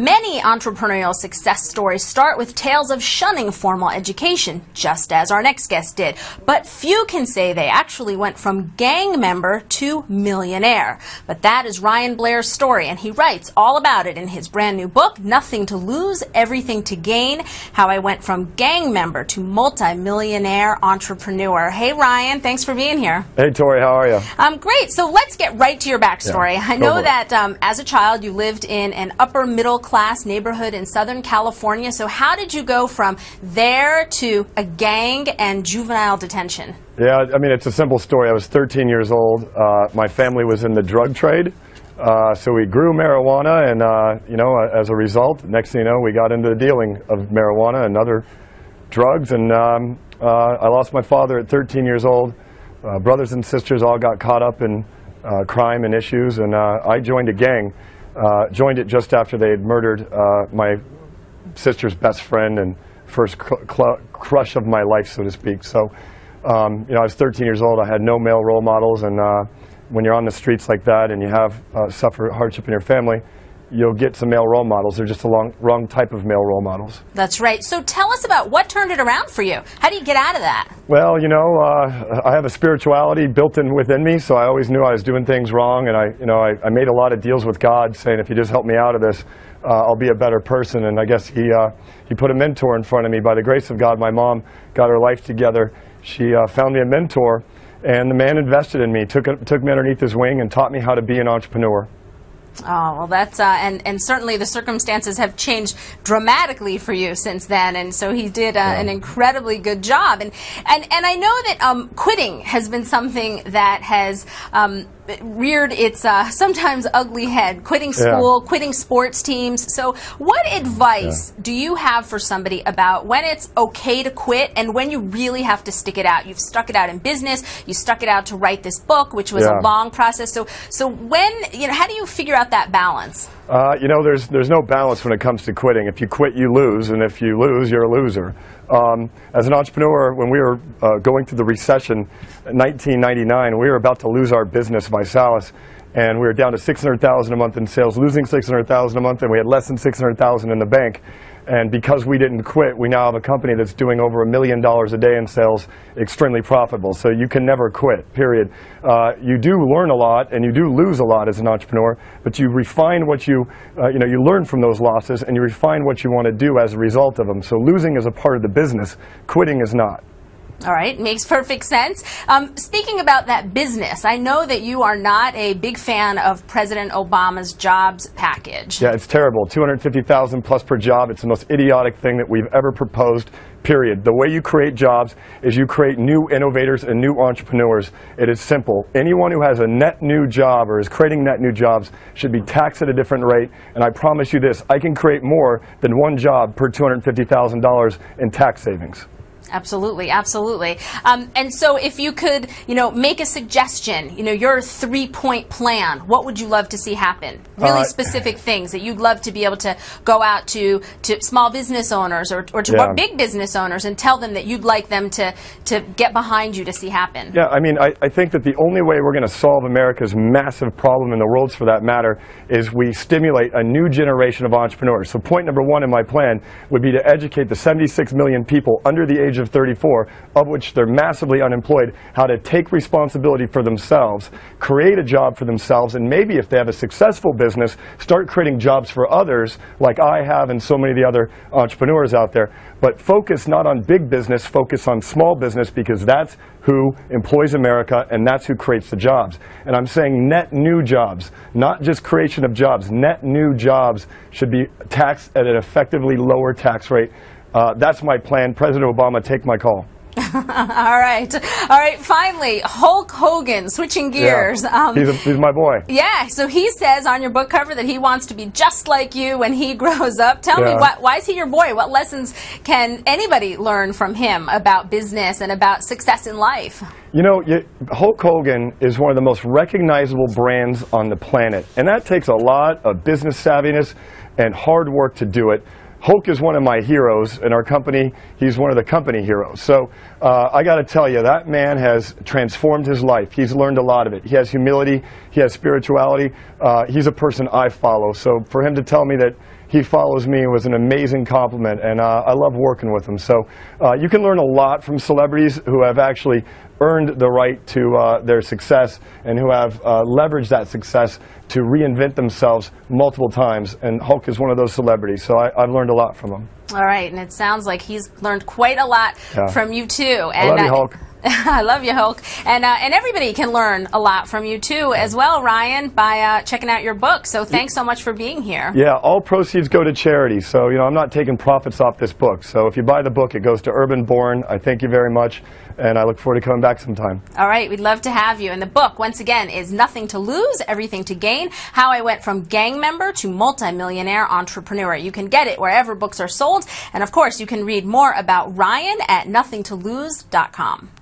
Many entrepreneurial success stories start with tales of shunning formal education, just as our next guest did. But few can say they actually went from gang member to millionaire. But that is Ryan Blair's story, and he writes all about it in his brand new book, Nothing to Lose, Everything to Gain, How I Went from Gang Member to Multi-Millionaire Entrepreneur. Hey, Ryan, thanks for being here. Hey, Tori, how are you? Great. So let's get right to your backstory. Yeah, I know that as a child you lived in an upper middle class neighborhood in Southern California. So how did you go from there to a gang and juvenile detention? Yeah, I mean, it's a simple story. I was 13 years old. My family was in the drug trade. So we grew marijuana, and, you know, as a result, next thing you know, we got into the dealing of marijuana and other drugs. And I lost my father at 13 years old. Brothers and sisters all got caught up in crime and issues, and I joined a gang. Joined it just after they had murdered my sister's best friend and first crush of my life, so to speak. So, you know, I was 13 years old. I had no male role models, and when you're on the streets like that and you have suffer hardship in your family, you'll get some male role models. They're just the wrong type of male role models. That's right. So tell us about what turned it around for you. How do you get out of that? Well, you know, I have a spirituality built in within me, so I always knew I was doing things wrong, and I made a lot of deals with God, saying if you just help me out of this, I'll be a better person. And I guess he put a mentor in front of me. By the grace of God, my mom got her life together. She found me a mentor, and the man invested in me, took me underneath his wing, and taught me how to be an entrepreneur. Oh, well, that's, and certainly the circumstances have changed dramatically for you since then, and so he did an incredibly good job. And I know that quitting has been something that has reared its sometimes ugly head, quitting school, quitting sports teams. So what advice do you have for somebody about when it's okay to quit and when you really have to stick it out? You've stuck it out in business, you stuck it out to write this book, which was a long process. So when, you know, how do you figure out that balance? You know, there's no balance when it comes to quitting. If you quit, you lose, and if you lose, you're a loser. As an entrepreneur, when we were going through the recession in 1999, we were about to lose our business, Visalis, and we were down to $600,000 a month in sales, losing $600,000 a month, and we had less than $600,000 in the bank. And because we didn't quit, we now have a company that's doing over $1 million a day in sales, extremely profitable. So you can never quit, period. You do learn a lot, and you do lose a lot as an entrepreneur, but you refine what you learn from those losses, and you refine what you want to do as a result of them. So losing is a part of the business. Quitting is not. All right, makes perfect sense. Speaking about that business, I know that you are not a big fan of President Obama's jobs package. Yeah, it's terrible. $250,000 plus per job. It's the most idiotic thing that we've ever proposed, period. The way you create jobs is you create new innovators and new entrepreneurs. It is simple. Anyone who has a net new job or is creating net new jobs should be taxed at a different rate. And I promise you this, I can create more than one job per $250,000 in tax savings. Absolutely, absolutely. And so if you could, you know, make a suggestion, you know, your 3-point plan, what would you love to see happen? Really specific things that you'd love to be able to go out to small business owners or to big business owners and tell them that you'd like them to get behind you to see happen. Yeah, I mean, I think that the only way we're going to solve America's massive problem, and the world's for that matter, is we stimulate a new generation of entrepreneurs. So point number one in my plan would be to educate the 76 million people under the age of 34, of which they're massively unemployed, how to take responsibility for themselves, create a job for themselves, and maybe if they have a successful business, start creating jobs for others like I have and so many of the other entrepreneurs out there. But focus not on big business, focus on small business, because that's who employs America and that's who creates the jobs. And I'm saying net new jobs, not just creation of jobs. Net new jobs should be taxed at an effectively lower tax rate. That's my plan. President Obama, take my call. All right. Finally, Hulk Hogan, switching gears. Yeah. He's my boy. Yeah, so he says on your book cover that he wants to be just like you when he grows up. Tell me, why is he your boy? What lessons can anybody learn from him about business and about success in life? You know, Hulk Hogan is one of the most recognizable brands on the planet, and that takes a lot of business savviness and hard work to do it. Hulk is one of my heroes in our company. He's one of the company heroes. So I got to tell you, that man has transformed his life. He's learned a lot of it. He has humility. He has spirituality. He's a person I follow. So for him to tell me that he follows me was an amazing compliment, and I love working with him. So you can learn a lot from celebrities who have actually earned the right to their success and who have leveraged that success to reinvent themselves multiple times, and Hulk is one of those celebrities, so I've learned a lot from him. All right, and it sounds like he's learned quite a lot from you too. And I love you, Hulk. I love you, Hulk. And everybody can learn a lot from you too as well, Ryan, by checking out your book. So thanks so much for being here. Yeah, all proceeds go to charity. So, you know, I'm not taking profits off this book. So if you buy the book, it goes to Urban Born. I thank you very much, and I look forward to coming back sometime. All right, we'd love to have you. And the book, once again, is Nothing to Lose, Everything to Gain, How I Went from Gang Member to Multimillionaire Entrepreneur. You can get it wherever books are sold. And of course, you can read more about Ryan at nothingtolose.com.